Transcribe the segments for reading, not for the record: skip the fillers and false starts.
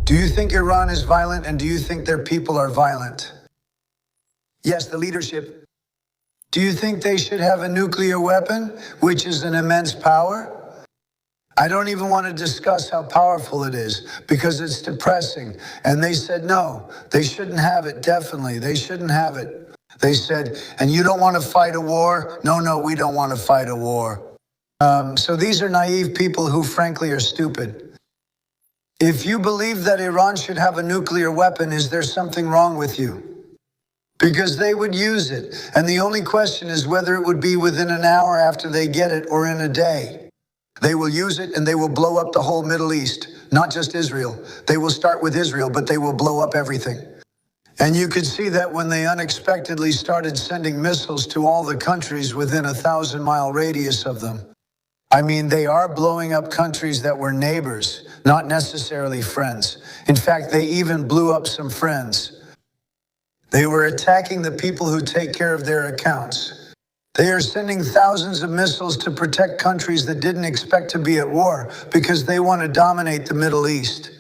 Do you think Iran is violent, and do you think their people are violent? Yes, the leadership. Do you think they should have a nuclear weapon, which is an immense power? I don't even want to discuss how powerful it is, because it's depressing. And they said, no, they shouldn't have it, definitely. They shouldn't have it. They said, and you don't want to fight a war? No, we don't want to fight a war. So these are naive people who frankly are stupid. If you believe that Iran should have a nuclear weapon, is there something wrong with you? Because they would use it. And the only question is whether it would be within an hour after they get it or in a day. They will use it and they will blow up the whole Middle East, not just Israel. They will start with Israel, but they will blow up everything. And you could see that when they unexpectedly started sending missiles to all the countries within a 1,000-mile radius of them. I mean, they are blowing up countries that were neighbors, not necessarily friends. In fact, they even blew up some friends. They were attacking the people who take care of their accounts. They are sending thousands of missiles to protect countries that didn't expect to be at war because they want to dominate the Middle East.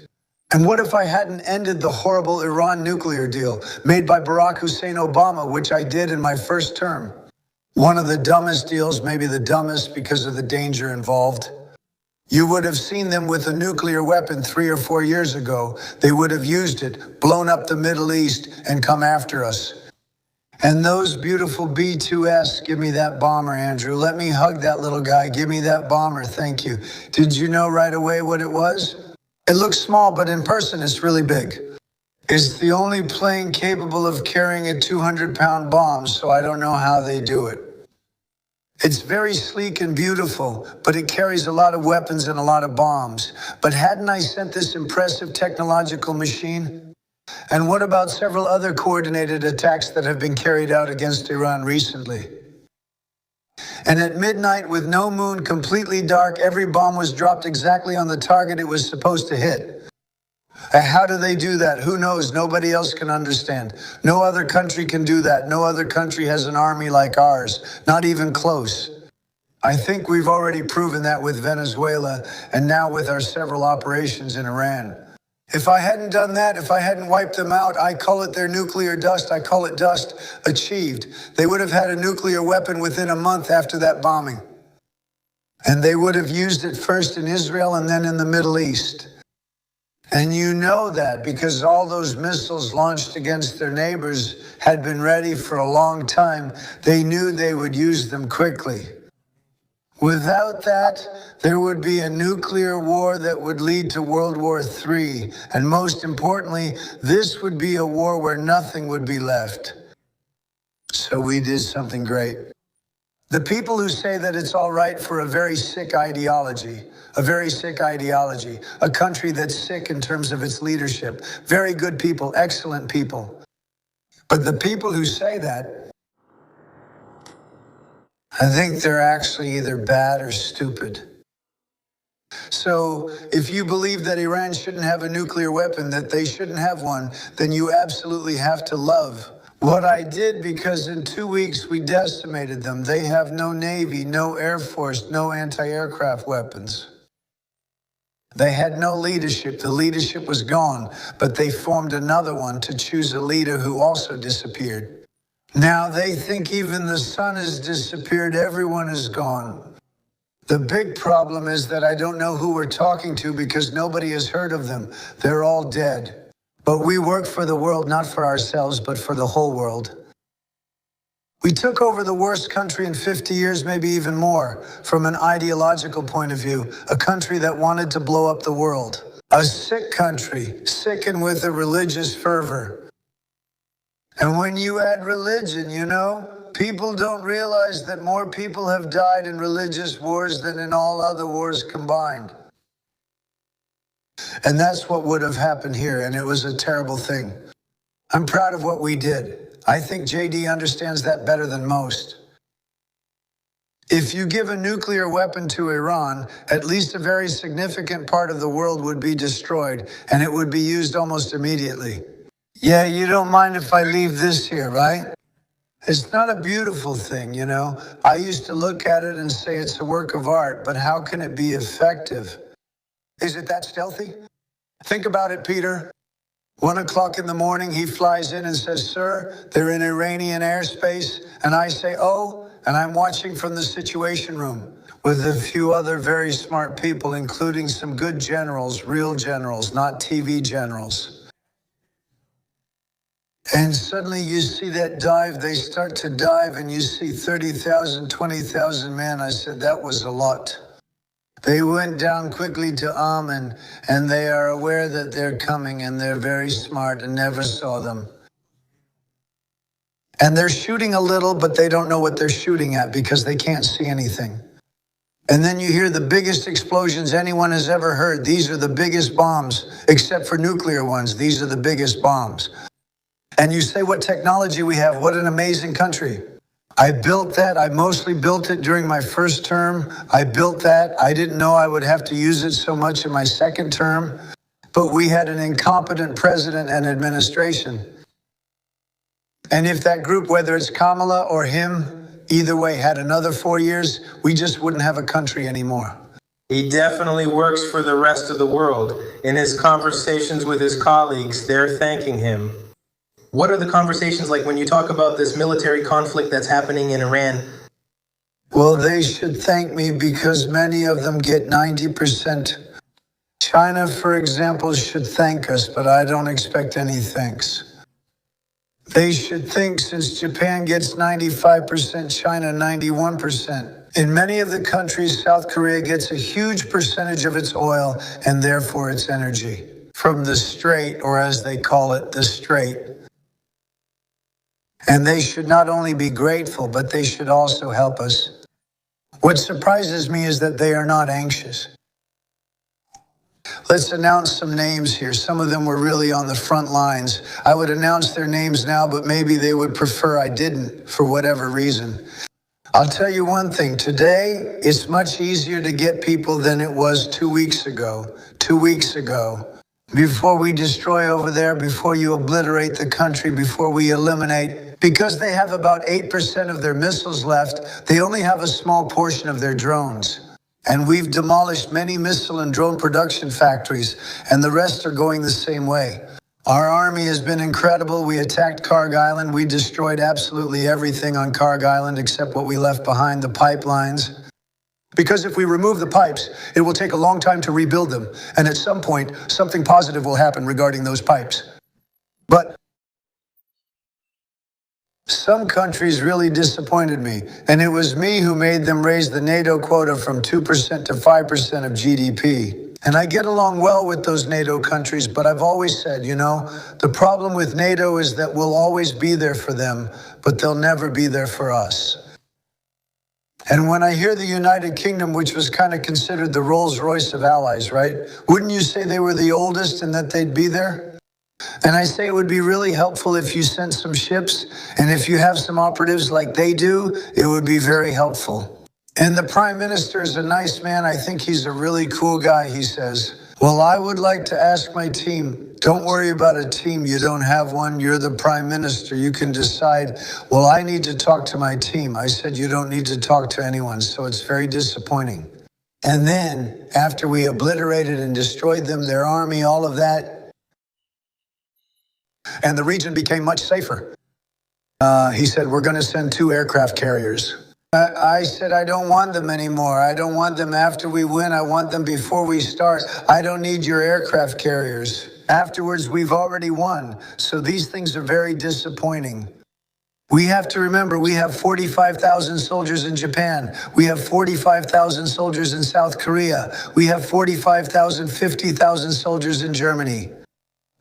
And what if I hadn't ended the horrible Iran nuclear deal made by Barack Hussein Obama, which I did in my first term? One of the dumbest deals, maybe the dumbest because of the danger involved. You would have seen them with a nuclear weapon 3 or 4 years ago. They would have used it, blown up the Middle East, and come after us. And those beautiful B-2S, give me that bomber, Andrew. Let me hug that little guy. Give me that bomber. Thank you. Did you know right away what it was? It looks small, but in person it's really big. It's the only plane capable of carrying a 200-pound bomb, so I don't know how they do it. It's very sleek and beautiful, but it carries a lot of weapons and a lot of bombs. But hadn't I sent this impressive technological machine? And what about several other coordinated attacks that have been carried out against Iran recently? And at midnight, with no moon, completely dark, every bomb was dropped exactly on the target it was supposed to hit. How do they do that? Who knows? Nobody else can understand. No other country can do that. No other country has an army like ours, not even close. I think we've already proven that with Venezuela and now with our several operations in Iran. If I hadn't done that, if I hadn't wiped them out, I call it their nuclear dust. I call it dust achieved. They would have had a nuclear weapon within a month after that bombing. And they would have used it first in Israel and then in the Middle East. And you know that because all those missiles launched against their neighbors had been ready for a long time. They knew they would use them quickly. Without that, there would be a nuclear war that would lead to World War III. And most importantly, this would be a war where nothing would be left. So we did something great. The people who say that it's all right for a very sick ideology, a country that's sick in terms of its leadership, very good people, excellent people. But the people who say that, I think they're actually either bad or stupid. So if you believe that Iran shouldn't have a nuclear weapon, that they shouldn't have one, then you absolutely have to love what I did, because in 2 weeks we decimated them. They have no Navy, no Air Force, no anti-aircraft weapons. They had no leadership. The leadership was gone, but they formed another one to choose a leader who also disappeared. Now they think even the sun has disappeared, everyone is gone. The big problem is that I don't know who we're talking to because nobody has heard of them. They're all dead. But we work for the world, not for ourselves, but for the whole world. We took over the worst country in 50 years, maybe even more, from an ideological point of view, a country that wanted to blow up the world. A sick country, sick and with a religious fervor. And when you add religion, people don't realize that more people have died in religious wars than in all other wars combined. And that's what would have happened here, and it was a terrible thing. I'm proud of what we did. I think JD understands that better than most. If you give a nuclear weapon to Iran, at least a very significant part of the world would be destroyed, and it would be used almost immediately. Yeah, you don't mind if I leave this here, right? It's not a beautiful thing, I used to look at it and say it's a work of art, but how can it be effective? Is it that stealthy? Think about it, Peter. 1 o'clock in the morning, he flies in and says, "Sir, they're in Iranian airspace." And I say, "Oh," and I'm watching from the Situation Room with a few other very smart people, including some good generals, real generals, not TV generals. And suddenly you see that dive, they start to dive, and you see 30,000, 20,000 men. I said, that was a lot. They went down quickly to Amen, and they are aware that they're coming, and they're very smart and never saw them. And they're shooting a little, but they don't know what they're shooting at because they can't see anything. And then you hear the biggest explosions anyone has ever heard. These are the biggest bombs, except for nuclear ones. These are the biggest bombs. And you say, what technology we have, what an amazing country. I built that. I mostly built it during my first term. I built that. I didn't know I would have to use it so much in my second term. But we had an incompetent president and administration. And if that group, whether it's Kamala or him, either way, had another 4 years, we just wouldn't have a country anymore. He definitely works for the rest of the world. In his conversations with his colleagues, they're thanking him. What are the conversations like when you talk about this military conflict that's happening in Iran? Well, they should thank me because many of them get 90%. China, for example, should thank us, but I don't expect any thanks. They should think since Japan gets 95%, China 91%. In many of the countries, South Korea gets a huge percentage of its oil and therefore its energy from the Strait, or as they call it, the Strait. And they should not only be grateful, but they should also help us. What surprises me is that they are not anxious. Let's announce some names here. Some of them were really on the front lines. I would announce their names now, but maybe they would prefer I didn't for whatever reason. I'll tell you one thing. Today, it's much easier to get people than it was 2 weeks ago. 2 weeks ago. Before we destroy over there, before you obliterate the country, before we eliminate, because they have about 8% of their missiles left, they only have a small portion of their drones. And we've demolished many missile and drone production factories, and the rest are going the same way. Our army has been incredible. We attacked Karg Island. We destroyed absolutely everything on Karg Island except what we left behind, the pipelines. Because if we remove the pipes, it will take a long time to rebuild them. And at some point, something positive will happen regarding those pipes. But some countries really disappointed me. And it was me who made them raise the NATO quota from 2% to 5% of GDP. And I get along well with those NATO countries, but I've always said, the problem with NATO is that we'll always be there for them, but they'll never be there for us. And when I hear the United Kingdom, which was kind of considered the Rolls-Royce of allies, right? Wouldn't you say they were the oldest and that they'd be there? And I say it would be really helpful if you sent some ships, and if you have some operatives like they do, it would be very helpful. And the Prime Minister is a nice man. I think he's a really cool guy, he says. Well, I would like to ask my team, don't worry about a team. You don't have one. You're the Prime Minister. You can decide, well, I need to talk to my team. I said, you don't need to talk to anyone. So it's very disappointing. And then after we obliterated and destroyed them, their army, all of that, and the region became much safer. He said, we're going to send 2 aircraft carriers. I said, I don't want them anymore. I don't want them after we win. I want them before we start. I don't need your aircraft carriers. Afterwards, we've already won. So these things are very disappointing. We have to remember, we have 45,000 soldiers in Japan. We have 45,000 soldiers in South Korea. We have 45,000, 50,000 soldiers in Germany.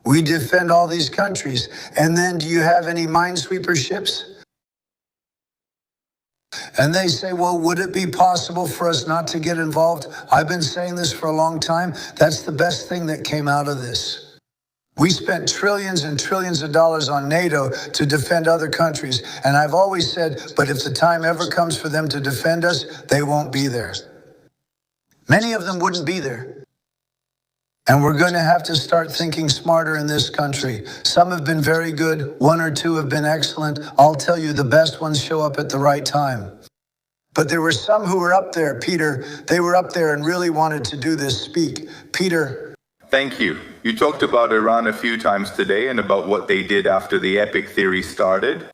We defend all these countries. And then do you have any minesweeper ships? And they say, well, would it be possible for us not to get involved? I've been saying this for a long time. That's the best thing that came out of this. We spent trillions and trillions of dollars on NATO to defend other countries. And I've always said, but if the time ever comes for them to defend us, they won't be there. Many of them wouldn't be there. And we're going to have to start thinking smarter in this country. Some have been very good. 1 or 2 have been excellent. I'll tell you, the best ones show up at the right time. But there were some who were up there, Peter. They were up there and really wanted to do this speak. Peter. Thank you. You talked about Iran a few times today and about what they did after the epic theory started.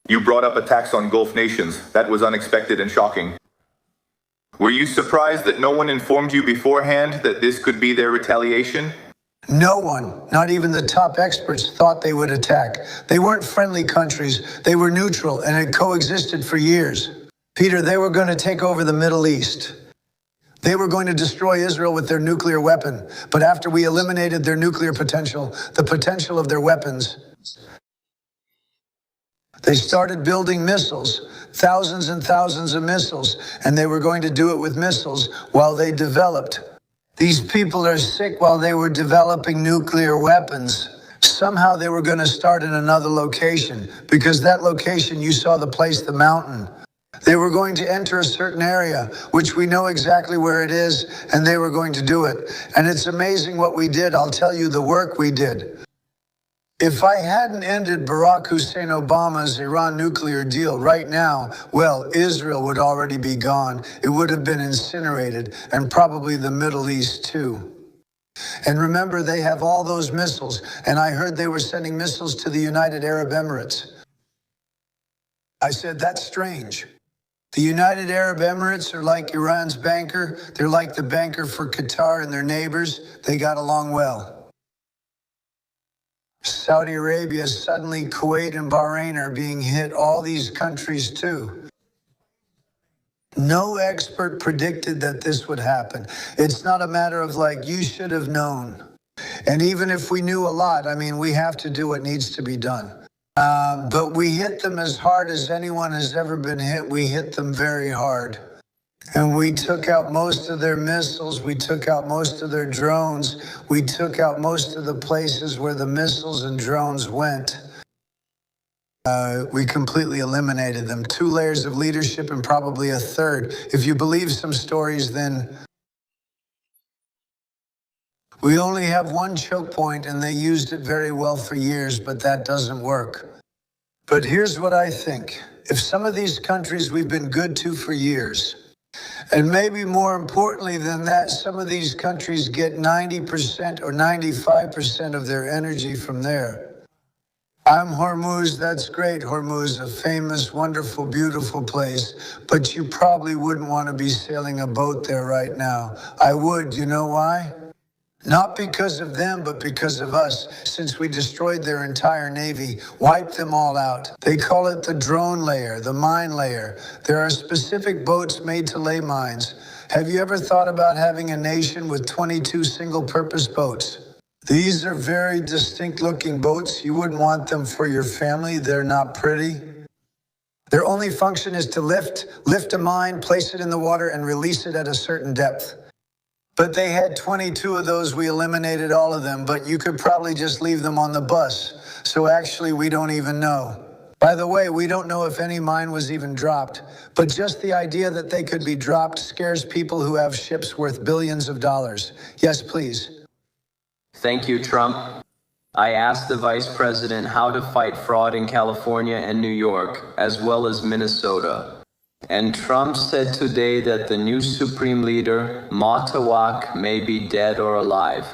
You brought up attacks on Gulf nations. That was unexpected and shocking. Were you surprised that no one informed you beforehand that this could be their retaliation? No one, not even the top experts, thought they would attack. They weren't friendly countries. They were neutral and had coexisted for years. Peter, they were going to take over the Middle East. They were going to destroy Israel with their nuclear weapon. But after we eliminated their nuclear potential, the potential of their weapons, they started building missiles, thousands and thousands of missiles, and they were going to do it with missiles while they developed. These people are sick while they were developing nuclear weapons. Somehow they were going to start in another location, because that location, you saw the place, the mountain. They were going to enter a certain area, which we know exactly where it is, and they were going to do it. And it's amazing what we did. I'll tell you the work we did. If I hadn't ended Barack Hussein Obama's Iran nuclear deal right now, well, Israel would already be gone. It would have been incinerated, and probably the Middle East too. And remember, they have all those missiles, and I heard they were sending missiles to the United Arab Emirates. I said, that's strange. The United Arab Emirates are like Iran's banker. They're like the banker for Qatar and their neighbors. They got along well. Saudi Arabia, suddenly Kuwait and Bahrain are being hit, all these countries too. No expert predicted that this would happen. It's not a matter of like, you should have known. And even if we knew a lot, I mean, we have to do what needs to be done. But we hit them as hard as anyone has ever been hit. We hit them very hard. And we took out most of their missiles. We took out most of their drones. We took out most of the places where the missiles and drones went. We completely eliminated them. 2 layers of leadership and probably a third. If you believe some stories, then we only have one choke point, and they used it very well for years, but that doesn't work. But here's what I think. If some of these countries we've been good to for years, and maybe more importantly than that, some of these countries get 90% or 95% of their energy from there. I'm Hormuz, that's great, Hormuz, a famous, wonderful, beautiful place, but you probably wouldn't want to be sailing a boat there right now. I would, you know why? Not because of them, but because of us, since we destroyed their entire navy, wiped them all out. They call it the drone layer, the mine layer. There are specific boats made to lay mines. Have you ever thought about having a nation with 22 single-purpose boats? These are very distinct-looking boats. You wouldn't want them for your family. They're not pretty. Their only function is to lift a mine, place it in the water, and release it at a certain depth. But they had 22 of those. We eliminated all of them, but you could probably just leave them on the bus. So actually, we don't even know. By the way, we don't know if any mine was even dropped, but just the idea that they could be dropped scares people who have ships worth billions of dollars. Yes, please. Thank you, Trump. I asked the Vice President how to fight fraud in California and New York, as well as Minnesota. And Trump said today that the new Supreme Leader, Matawak, may be dead or alive.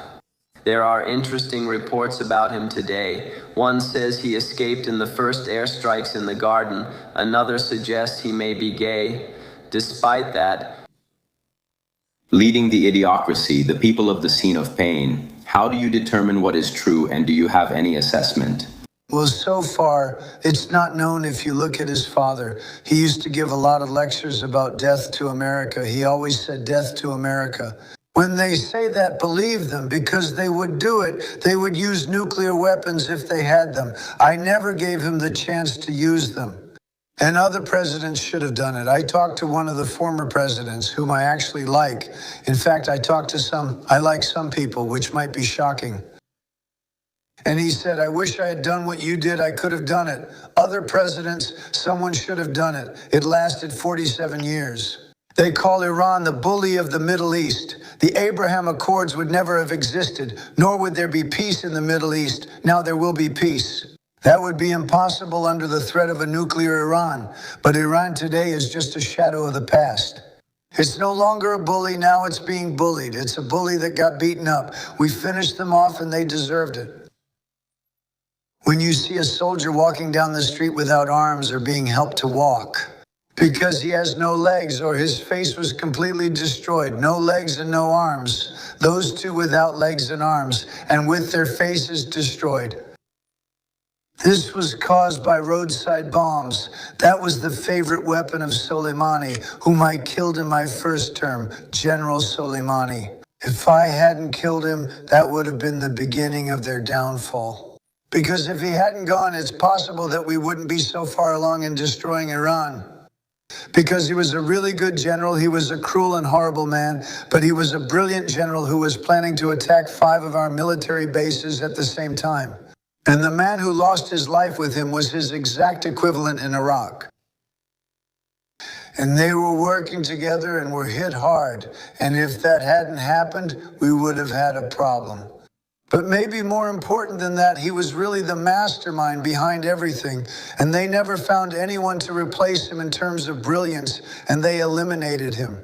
There are interesting reports about him today. One says he escaped in the first airstrikes in the garden. Another suggests he may be gay. Despite that, leading the idiocracy, the people of the scene of pain, how do you determine what is true, and do you have any assessment? Well, so far, it's not known. If you look at his father, he used to give a lot of lectures about death to America. He always said death to America. When they say that, believe them, because they would do it. They would use nuclear weapons if they had them. I never gave him the chance to use them. And other presidents should have done it. I talked to one of the former presidents, whom I actually like. In fact, I like some people, which might be shocking. And he said, I wish I had done what you did. I could have done it. Other presidents, someone should have done it. It lasted 47 years. They call Iran the bully of the Middle East. The Abraham Accords would never have existed, nor would there be peace in the Middle East. Now there will be peace. That would be impossible under the threat of a nuclear Iran. But Iran today is just a shadow of the past. It's no longer a bully, now it's being bullied. It's a bully that got beaten up. We finished them off and they deserved it. When you see a soldier walking down the street without arms or being helped to walk because he has no legs or his face was completely destroyed, no legs and no arms, those two without legs and arms and with their faces destroyed. This was caused by roadside bombs. That was the favorite weapon of Soleimani, whom I killed in my first term, General Soleimani. If I hadn't killed him, that would have been the beginning of their downfall. Because if he hadn't gone, it's possible that we wouldn't be so far along in destroying Iran. Because he was a really good general, he was a cruel and horrible man, but he was a brilliant general who was planning to attack 5 of our military bases at the same time. And the man who lost his life with him was his exact equivalent in Iraq. And they were working together and were hit hard. And if that hadn't happened, we would have had a problem. But maybe more important than that, he was really the mastermind behind everything. And they never found anyone to replace him in terms of brilliance, and they eliminated him.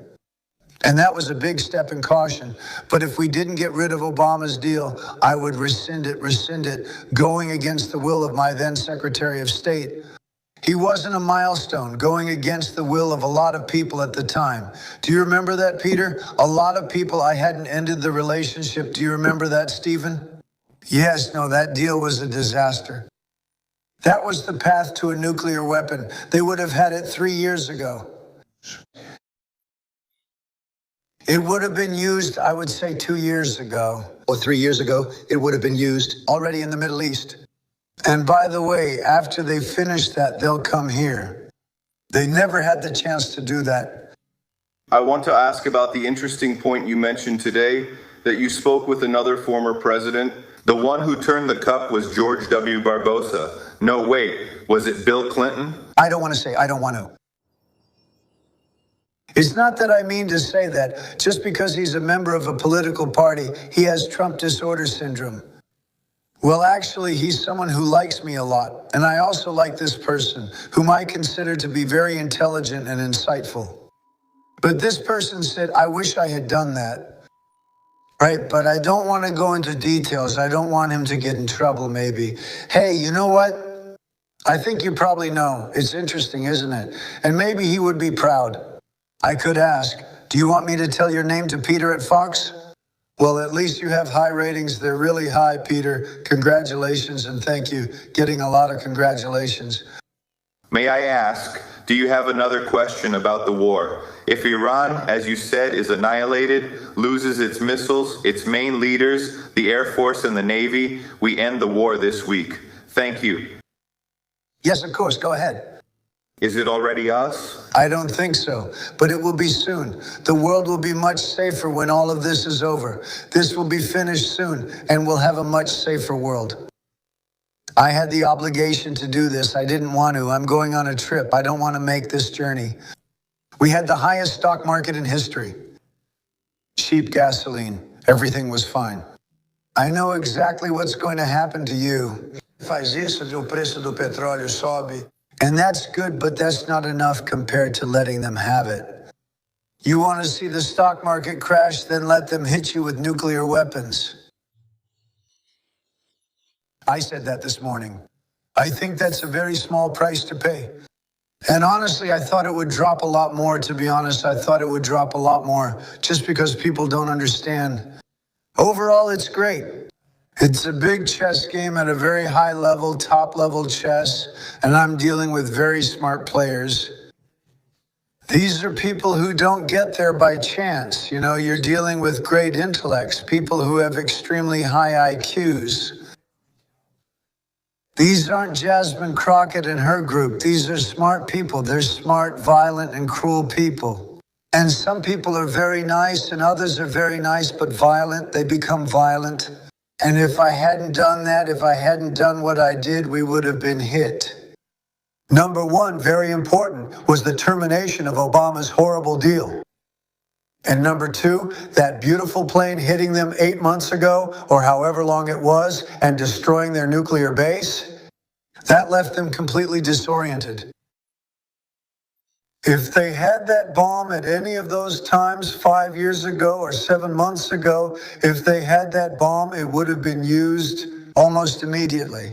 And that was a big step in caution. But if we didn't get rid of Obama's deal, I would rescind it, going against the will of my then Secretary of State. He wasn't a milestone, going against the will of a lot of people at the time. Do you remember that, Peter? A lot of people. I hadn't ended the relationship. Do you remember that, Stephen? Yes, no, that deal was a disaster. That was the path to a nuclear weapon. They would have had it 3 years ago. It would have been used, I would say, 2 years ago. Or 3 years ago, it would have been used already in the Middle East. And by the way, after they finish that, they'll come here. They never had the chance to do that. I want to ask about the interesting point you mentioned today, that you spoke with another former president. The one who turned the cup was George W. Barbosa. No, wait, was it Bill Clinton? I don't want to. It's not that I mean to say that. Just because he's a member of a political party, he has Trump disorder syndrome. Well, actually, he's someone who likes me a lot. And I also like this person, whom I consider to be very intelligent and insightful. But this person said, I wish I had done that. Right? But I don't want to go into details. I don't want him to get in trouble, maybe. Hey, you know what? I think you probably know. It's interesting, isn't it? And maybe he would be proud. I could ask, do you want me to tell your name to Peter at Fox? Well, at least you have high ratings. They're really high, Peter. Congratulations and thank you. Getting a lot of congratulations. May I ask, do you have another question about the war? If Iran, as you said, is annihilated, loses its missiles, its main leaders, the Air Force and the Navy, we end the war this week. Thank you. Yes, of course. Go ahead. Is it already us? I don't think so, but it will be soon. The world will be much safer when all of this is over. This will be finished soon, and we'll have a much safer world. I had the obligation to do this. I didn't want to. I'm going on a trip. I don't want to make this journey. We had the highest stock market in history. Cheap gasoline. Everything was fine. I know exactly what's going to happen to you. Faz isso, o preço do petróleo sobe. And that's good, but that's not enough compared to letting them have it. You want to see the stock market crash, then let them hit you with nuclear weapons. I said that this morning. I think that's a very small price to pay. And honestly, I thought it would drop a lot more, to be honest. I thought it would drop a lot more, just because people don't understand. Overall, it's great. It's a big chess game at a very high level, top level chess, and I'm dealing with very smart players. These are people who don't get there by chance. You know, you're dealing with great intellects, people who have extremely high IQs. These aren't Jasmine Crockett and her group. These are smart people. They're smart, violent, and cruel people. And some people are very nice, and others are very nice but violent. They become violent. And if I hadn't done that, if I hadn't done what I did, we would have been hit. Number one, very important, was the termination of Obama's horrible deal. And number two, that beautiful plane hitting them 8 months ago, or however long it was, and destroying their nuclear base, that left them completely disoriented. If they had that bomb at any of those times 5 years ago or 7 months ago, if they had that bomb, it would have been used almost immediately.